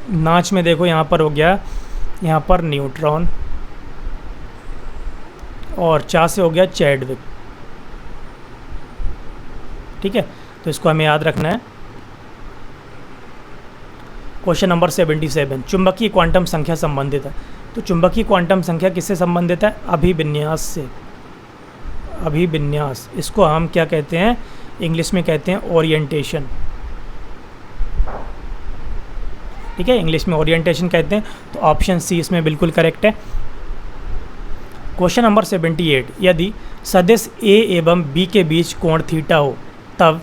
नाच में देखो यहाँ पर हो गया यहाँ पर न्यूट्रॉन, और चा से हो गया चैडविक, ठीक है। तो इसको हमें याद रखना है। क्वेश्चन नंबर 77, चुंबकीय क्वांटम संख्या संबंधित है। तो चुंबकीय क्वांटम संख्या किससे संबंधित है, अभिविन्यास से। अभिविन्यास, इसको हम क्या कहते हैं, इंग्लिश में कहते हैं ओरिएंटेशन, ठीक है, इंग्लिश में ओरिएंटेशन कहते हैं। तो ऑप्शन सी इसमें बिल्कुल करेक्ट है। क्वेश्चन नंबर 78, यदि सदिश ए एवं बी के बीच कोण थीटा हो तब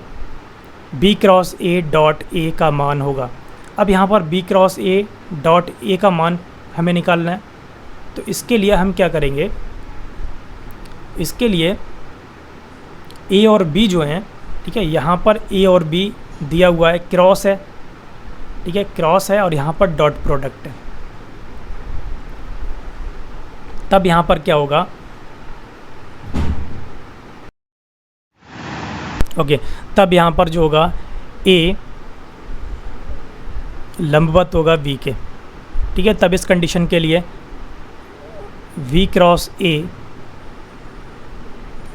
B cross A dot A का मान होगा। अब यहाँ पर B cross A dot A का मान हमें निकालना है, तो इसके लिए हम क्या करेंगे, इसके लिए ए और बी जो हैं, ठीक है, यहाँ पर ए और बी दिया हुआ है, क्रॉस है, ठीक है, क्रॉस है और यहाँ पर डॉट प्रोडक्ट है। तब यहाँ पर क्या होगा, ओके, तब यहाँ पर जो होगा ए लंबवत होगा वी के, ठीक है। तब इस कंडीशन के लिए V cross A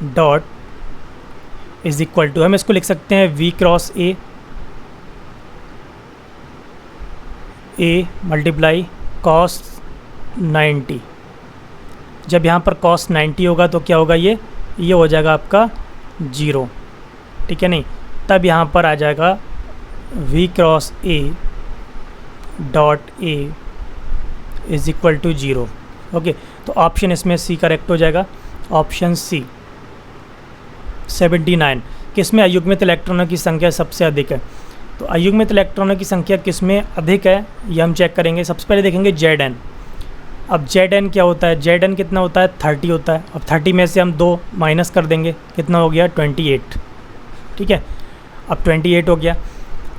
dot is equal to, हम इसको लिख सकते हैं V cross A multiply cos 90। जब यहाँ पर कॉस 90 होगा तो क्या होगा, ये हो जाएगा आपका 0, ठीक है नहीं। तब यहाँ पर आ जाएगा V cross A dot A is equal to 0। Okay, तो ऑप्शन इसमें सी करेक्ट हो जाएगा, ऑप्शन सी। 79, किसमें अयुग्मित इलेक्ट्रॉनों की संख्या सबसे अधिक है। तो अयुग्मित इलेक्ट्रॉनों की संख्या किसमें अधिक है ये हम चेक करेंगे। सबसे पहले देखेंगे Zn। अब Zn क्या होता है, Zn कितना होता है, 30 होता है। अब 30 में से हम 2 माइनस कर देंगे, कितना हो गया, 28, ठीक है। अब 28 हो गया,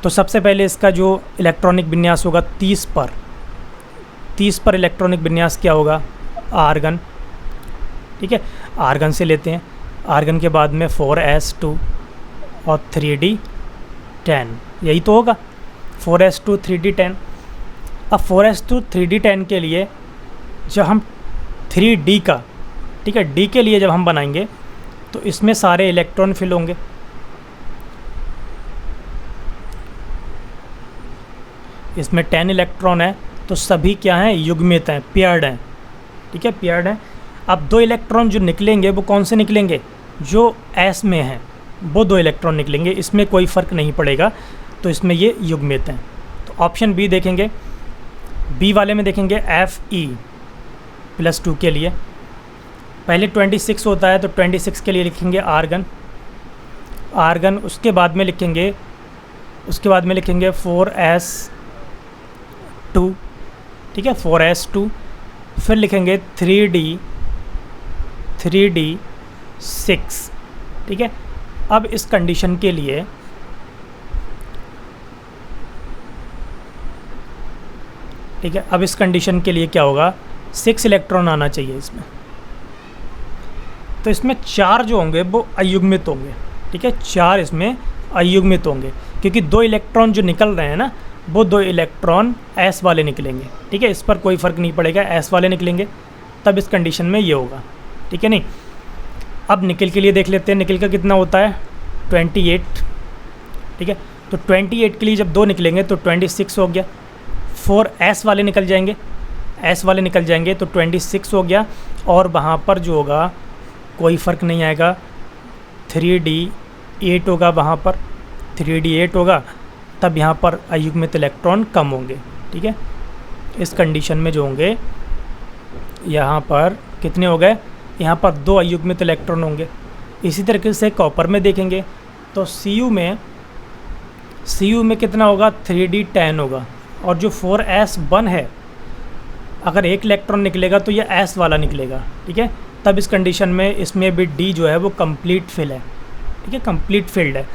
तो सबसे पहले इसका जो इलेक्ट्रॉनिक विन्यास होगा 30 पर इलेक्ट्रॉनिक विन्यास क्या होगा, आर्गन, ठीक है। आर्गन से लेते हैं, आर्गन के बाद में 4s2 और 3d10, यही तो होगा 4s2 3d10। अब 4s2 3d10 के लिए जब हम 3d का, ठीक है, d के लिए जब हम बनाएंगे तो इसमें सारे इलेक्ट्रॉन फिल होंगे। इसमें 10 इलेक्ट्रॉन है तो सभी क्या हैं, युग्मित हैं, पेयर्ड हैं, ठीक है, पेयर्ड हैं। अब 2 इलेक्ट्रॉन जो निकलेंगे वो कौन से निकलेंगे, जो एस में हैं वो 2 इलेक्ट्रॉन निकलेंगे, इसमें कोई फ़र्क नहीं पड़ेगा, तो इसमें ये युग्मित हैं। तो ऑप्शन बी देखेंगे, बी वाले में देखेंगे Fe+2 के लिए पहले 26 होता है तो 26 के लिए लिखेंगे आर्गन, उसके बाद में लिखेंगे 4s2, ठीक है, 4s2, फिर लिखेंगे 3d6, ठीक है। अब इस कंडीशन के लिए ठीक है, अब इस कंडीशन के लिए क्या होगा, 6 इलेक्ट्रॉन आना चाहिए इसमें। तो इसमें 4 जो होंगे वो अयुग्मित होंगे, ठीक है, 4 इसमें अयुग्मित होंगे, क्योंकि 2 इलेक्ट्रॉन जो निकल रहे हैं ना वो 2 इलेक्ट्रॉन एस वाले निकलेंगे, ठीक है, इस पर कोई फ़र्क नहीं पड़ेगा, एस वाले निकलेंगे। तब इस कंडीशन में ये होगा, ठीक है नहीं। अब निकल के लिए देख लेते हैं, निकल का कितना होता है, 28, ठीक है। तो 28 के लिए जब 2 निकलेंगे तो 26 हो गया, 4 एस वाले निकल जाएंगे, एस वाले निकल जाएंगे तो 26 हो गया, और वहाँ पर जो होगा कोई फ़र्क नहीं आएगा, 3d8 होगा, वहाँ पर 3d8 होगा। तब यहाँ पर अयुग्मित इलेक्ट्रॉन कम होंगे, ठीक है। इस कंडीशन में जो होंगे यहाँ पर कितने हो गए, यहाँ पर 2 अयुग्मित इलेक्ट्रॉन होंगे। इसी तरीके से कॉपर में देखेंगे तो Cu में कितना होगा, 3d10 होगा, और जो 4s1 है अगर 1 इलेक्ट्रॉन निकलेगा तो ये s वाला निकलेगा, ठीक है। तब इस कंडीशन में इसमें भी d जो है वो कंप्लीट फिल है, ठीक है, कंप्लीट फिल्ड है।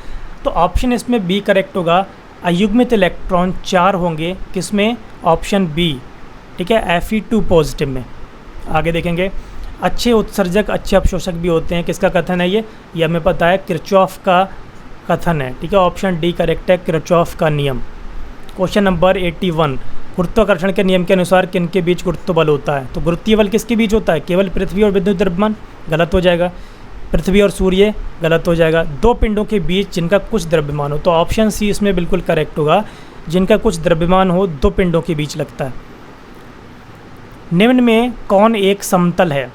तो ऑप्शन इसमें बी करेक्ट होगा, अयुग्मित इलेक्ट्रॉन 4 होंगे, किसमें, ऑप्शन बी, ठीक है, Fe2 पॉजिटिव में। आगे देखेंगे, अच्छे उत्सर्जक अच्छे अवशोषक भी होते हैं, किसका कथन है ये हमें पता है, किरचॉफ का कथन है, ठीक है, ऑप्शन डी करेक्ट है, किरचॉफ का नियम। क्वेश्चन नंबर 81, गुरुत्वाकर्षण के नियम के अनुसार किनके बीच गुरुत्व बल होता है। तो गुरुत्वीय बल किसके बीच होता है, केवल पृथ्वी और विद्युत द्रव्यमान, गलत हो जाएगा। पृथ्वी और सूर्य, गलत हो जाएगा। 2 पिंडों के बीच जिनका कुछ द्रव्यमान हो, तो ऑप्शन सी इसमें बिल्कुल करेक्ट होगा, जिनका कुछ द्रव्यमान हो 2 पिंडों के बीच लगता है। निम्न में कौन एक समतल है,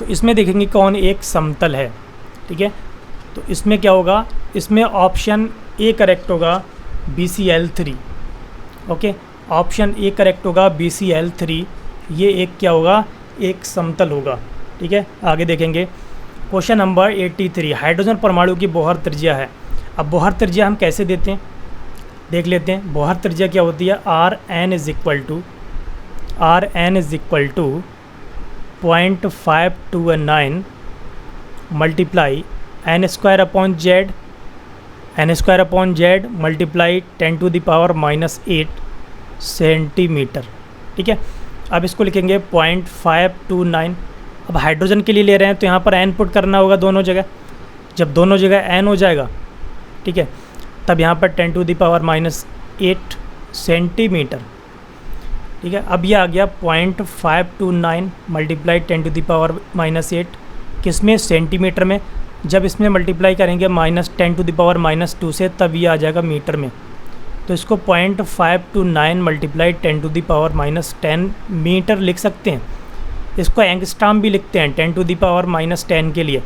तो इसमें देखेंगे कौन एक समतल है, ठीक है। तो इसमें क्या होगा, इसमें ऑप्शन ए करेक्ट होगा, BCl3, okay, option A correct होगा, BCl3, ये एक क्या होगा, एक समतल होगा, ठीक है। आगे देखेंगे क्वेश्चन नंबर 83, हाइड्रोजन परमाणु की बोहर त्रिज्या है। अब बोहर त्रिज्या हम कैसे देते हैं देख लेते हैं। बोहर त्रिज्या क्या होती है, R N is equal to 0.529 multiply N square upon Z multiply 10⁻⁻8 centimetre. ठीक है, अब इसको लिखेंगे 0.529। अब हाइड्रोजन के लिए ले रहे हैं तो यहाँ पर एन पुट करना होगा दोनों जगह। जब दोनों जगह एन हो जाएगा, ठीक है, तब यहाँ पर 10⁻⁸ सेंटीमीटर। ठीक है, अब ये आ गया 0.529 मल्टीप्लाई 10⁻⁻8 किस में, सेंटीमीटर में। जब इसमें मल्टीप्लाई करेंगे -10⁻⁻2 से, तब ये आ जाएगा मीटर में। तो इसको 0.529 मल्टीप्लाई 10⁻10 मीटर लिख सकते हैं। इसको एंगस्ट्राम भी लिखते हैं 10⁻10 के लिए,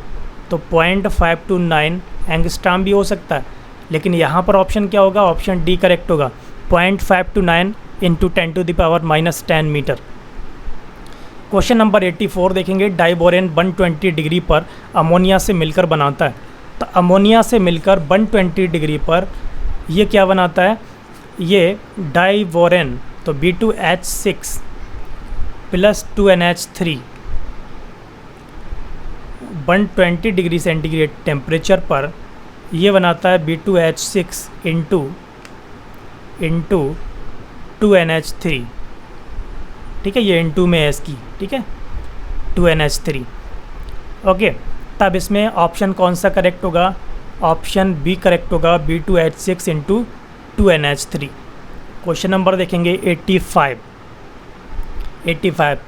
तो 0.529 एंगस्ट्राम भी हो सकता है। लेकिन यहाँ पर ऑप्शन क्या होगा, ऑप्शन डी करेक्ट होगा, 0.529 इंटू 10⁻10 मीटर। क्वेश्चन नंबर 84 देखेंगे, डाइबोरेन 120 डिग्री पर अमोनिया से मिलकर बनाता है। तो अमोनिया से मिलकर 120 डिग्री पर ये क्या बनाता है, ये डाइबोरेन, तो B2H6 plus 2NH3 120 degree centigrade temperature पर ये बनाता है B2H6 इंटू 2NH3। ठीक है, ये इंटू में है इसकी, ठीक है, 2NH3। ओके, तब इसमें ऑप्शन कौन सा करेक्ट होगा, ऑप्शन बी करेक्ट होगा, B2H6 into 2NH3। Question number देखेंगे 85।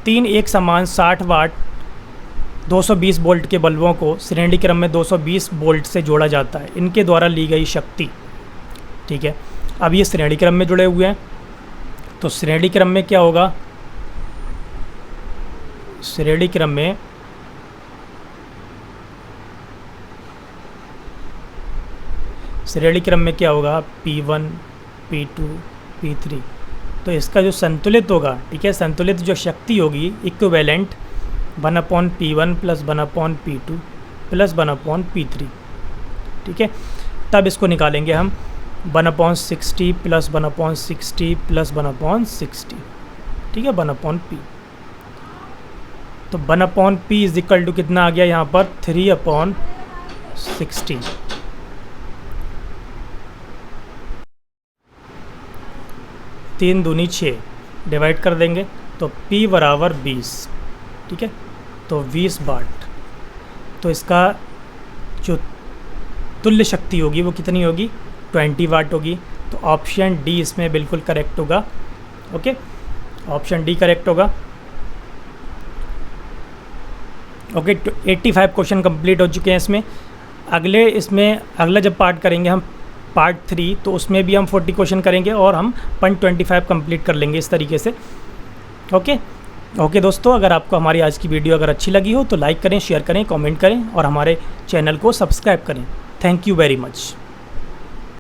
3 एक समान 60 वाट 220 वोल्ट के बल्बों को श्रेणी क्रम में 220 वोल्ट से जोड़ा जाता है। इनके द्वारा ली गई शक्ति, ठीक है, अब ये श्रेणी क्रम में जुड़े हुए हैं, तो श्रेणी क्रम में क्या होगा, श्रेणी क्रम में क्या होगा, P1 P2 P3। तो इसका जो संतुलित होगा, ठीक है, संतुलित जो शक्ति होगी equivalent 1/P1 plus 1/P2 plus 1/P3। ठीक है, तब इसको निकालेंगे हम 1/60 प्लस 1/60 प्लस 1/60। ठीक है, 1/P। तो 1/P इज इक्वल टू कितना आ गया यहाँ पर, 3/60। तीन दूनी 6 डिवाइड कर देंगे तो P बराबर 20। ठीक है, तो 20 वाट। तो इसका जो तुल्य शक्ति होगी वो कितनी होगी, 20 वाट होगी। तो ऑप्शन डी इसमें बिल्कुल करेक्ट होगा। ओके, ऑप्शन डी करेक्ट होगा। ओके, 85 क्वेश्चन कंप्लीट हो चुके हैं इसमें। अगला जब पार्ट करेंगे हम पार्ट 3, तो उसमें भी हम 40 क्वेश्चन करेंगे और हम 125 कंप्लीट कर लेंगे इस तरीके से। ओके दोस्तों, अगर आपको हमारी आज की वीडियो अगर अच्छी लगी हो तो लाइक करें, शेयर करें, कमेंट करें और हमारे चैनल को सब्सक्राइब करें। Thank you very much.